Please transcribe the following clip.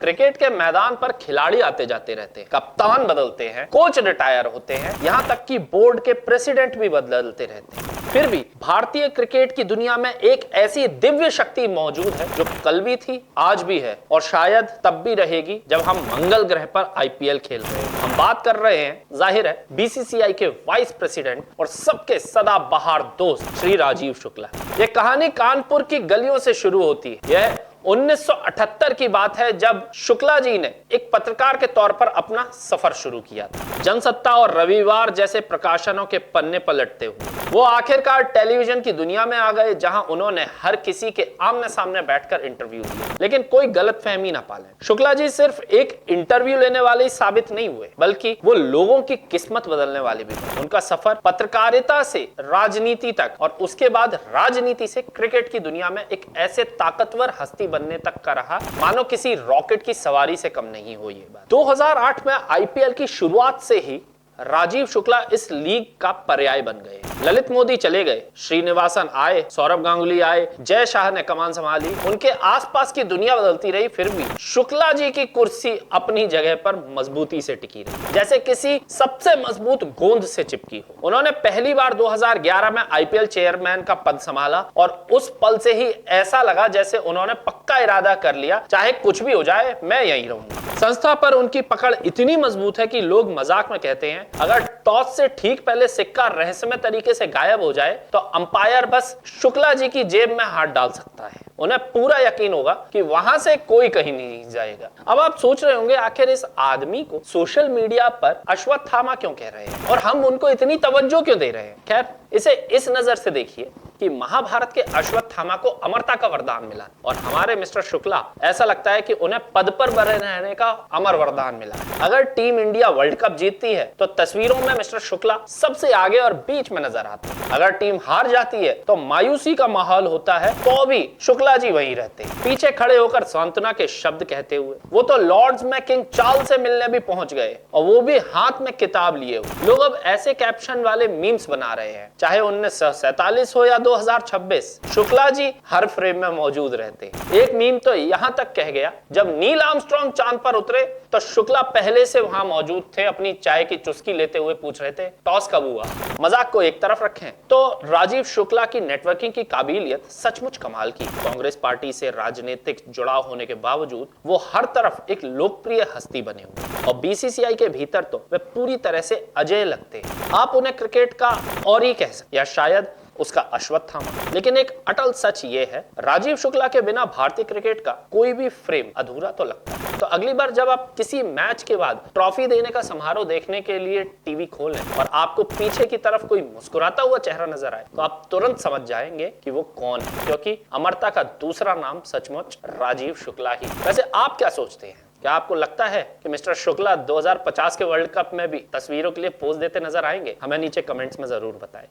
Cricket के मैदान पर खिलाड़ी आते जाते रहते हैं, कप्तान बदलते हैं, कोच रिटायर होते हैं, यहाँ तक कि बोर्ड के प्रेसिडेंट भी बदलते रहते हैं। फिर भी भारतीय क्रिकेट की दुनिया में एक ऐसी दिव्य शक्ति मौजूद है जो कल भी थी, आज भी है और शायद तब भी रहेगी जब हम मंगल ग्रह पर आईपीएल खेल रहे हैं। हम बात कर रहे हैं, जाहिर है, बीसीसीआई के वाइस प्रेसिडेंट और सबके सदाबहार दोस्त श्री राजीव शुक्ला। ये कहानी कानपुर की गलियों से शुरू होती है। यह 1978 की बात है जब शुक्ला जी ने एक पत्रकार के तौर पर अपना सफर शुरू किया था। जनसत्ता और रविवार जैसे प्रकाशनों के पन्ने पलटते हुए वो आखिरकार टेलीविजन की दुनिया में आ गए, जहां उन्होंने हर किसी के आमने सामने बैठकर इंटरव्यू दिए, लेकिन कोई गलतफहमी ना पाले। शुक्ला जी सिर्फ एक इंटरव्यू लेने वाले ही साबित नहीं हुए, बल्कि वो लोगों की किस्मत बदलने वाले भी बने। उनका सफर पत्रकारिता से राजनीति तक और उसके बाद राजनीति से क्रिकेट की दुनिया में एक ऐसे ताकतवर हस्ती बनने तक का रहा मानो किसी रॉकेट की सवारी से कम नहीं हो। ये बात 2008 में आईपीएल की शुरुआत से ही राजीव शुक्ला इस लीग का पर्याय बन गए। ललित मोदी चले गए, श्रीनिवासन आए, सौरभ गांगुली आए, जय शाह ने कमान संभाली, उनके आसपास की दुनिया बदलती रही, फिर भी शुक्ला जी की कुर्सी अपनी जगह पर मजबूती से टिकी रही, जैसे किसी सबसे मजबूत गोंद से चिपकी हो। उन्होंने पहली बार 2011 में आईपीएल चेयरमैन का पद संभाला और उस पल से ही ऐसा लगा जैसे उन्होंने पक्का इरादा कर लिया, चाहे कुछ भी हो जाए मैं यहीं रहूंगा। संस्था पर उनकी पकड़ इतनी मजबूत है कि लोग मजाक में कहते हैं, अगर टॉस से ठीक पहले सिक्का रहस्यमय तरीके से गायब हो जाए तो अंपायर बस शुक्ला जी की जेब में हाथ डाल सकता है। उन्हें पूरा यकीन होगा कि वहां से कोई कहीं नहीं जाएगा। अब आप सोच रहे होंगे, आखिर इस आदमी को सोशल मीडिया पर अश्वत्थामा क्यों कह रहे हैं और हम उनको इतनी तवज्जो क्यों दे रहे हैं? खैर, इसे इस नजर से देखिए कि महाभारत के अश्वत्थामा को अमरता का वरदान मिला और हमारे मिस्टर शुक्ला ऐसा लगता है कि उन्हें पद पर बने रहने का अमर वरदान मिला। अगर टीम इंडिया वर्ल्ड कप जीतती है तो तस्वीरों में मिस्टर शुक्ला सबसे आगे और बीच में नजर आते हैं। अगर टीम हार जाती है तो मायूसी का माहौल होता है, तो भी शुक्ला जी वहीं रहते हैं, पीछे खड़े होकर सांत्वना के शब्द कहते हुए। वो तो लॉर्ड्स में किंग चार्ल्स से मिलने भी पहुंच गए और वो भी हाथ में किताब लिए हुए। लोग अब ऐसे कैप्शन वाले मीम्स बना रहे हैं, चाहे 1947 हो या 2026, शुक्ला जी हर फ्रेम में मौजूद रहते हैं। एक मीम तो यहां तक कह गया, जब नील आर्मस्ट्रांग चांद पर उतरे तो शुक्ला पहले से वहां मौजूद थे, अपनी चाय की चुस्की लेते हुए पूछ रहे थे, टॉस कब हुआ? मजाक को एक तरफ रखें तो राजीव शुक्ला की नेटवर्किंग की काबिलियत सचमुच कमाल की। कांग्रेस पार्टी से राजनीतिक जुड़ाव होने के बावजूद वो हर तरफ एक लोकप्रिय हस्ती बने हुए और बीसीसीआई के भीतर तो वे पूरी तरह से अजय लगते हैं। आप उन्हें क्रिकेट का और ही कह सकते या शायद उसका अश्वत्थामा। लेकिन एक अटल सच ये है, राजीव शुक्ला के बिना भारतीय क्रिकेट का कोई भी फ्रेम अधूरा तो लगता है। तो अगली बार जब आप किसी मैच के बाद ट्रॉफी देने का समारोह देखने के लिए टीवी खोलें और आपको पीछे की तरफ कोई मुस्कुराता हुआ चेहरा नजर आए तो आप तुरंत समझ जाएंगे कि वो कौन है, क्योंकि अमरता का दूसरा नाम सचमुच राजीव शुक्ला ही। वैसे आप क्या सोचते हैं? क्या आपको लगता है कि मिस्टर शुक्ला 2050 के वर्ल्ड कप में भी तस्वीरों के लिए पोज देते नजर आएंगे? हमें नीचे कमेंट्स में जरूर बताएं।